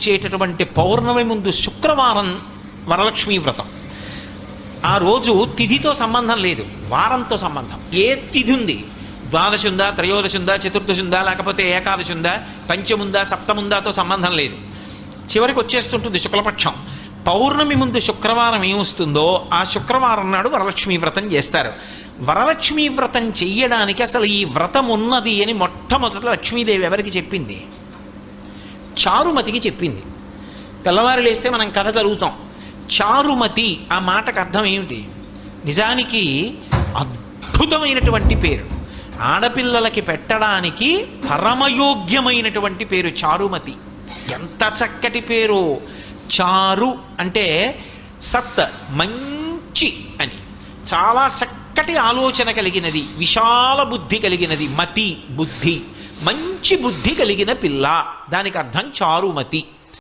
వచ్చేటటువంటి పౌర్ణమి ముందు శుక్రవారం వరలక్ష్మీ వ్రతం. ఆ రోజు తిథితో సంబంధం లేదు, వారంతో సంబంధం. ఏ తిథి ఉంది, ద్వాదశి ఉందా, త్రయోదశి ఉందా, చతుర్దశి ఉందా, లేకపోతే ఏకాదశి ఉందా, పంచముందా, సప్తముందాతో సంబంధం లేదు. చివరికి వచ్చేస్తుంటుంది శుక్లపక్షం. పౌర్ణమి ముందు శుక్రవారం ఏమొస్తుందో ఆ శుక్రవారం నాడు వరలక్ష్మీ వ్రతం చేస్తారు. వరలక్ష్మీ వ్రతం చెయ్యడానికి అసలు ఈ వ్రతం ఉన్నది అని మొట్టమొదట లక్ష్మీదేవి ఎవరికి చెప్పింది? చారుమతికి చెప్పింది. తెల్లవారు లేస్తే మనం కథ చదువుతాం. చారుమతి ఆ మాటకు అర్థం ఏమిటి? నిజానికి అద్భుతమైనటువంటి పేరు, ఆడపిల్లలకి పెట్టడానికి పరమయోగ్యమైనటువంటి పేరు చారుమతి. ఎంత చక్కటి పేరు! చారు అంటే సత్, మంచి అని, చాలా చక్కటి ఆలోచన కలిగినది, విశాల బుద్ధి కలిగినది. మతి బుద్ధి, మంచి బుద్ధి కలిగిన పిల్ల, దానికి అర్థం చారుమతి.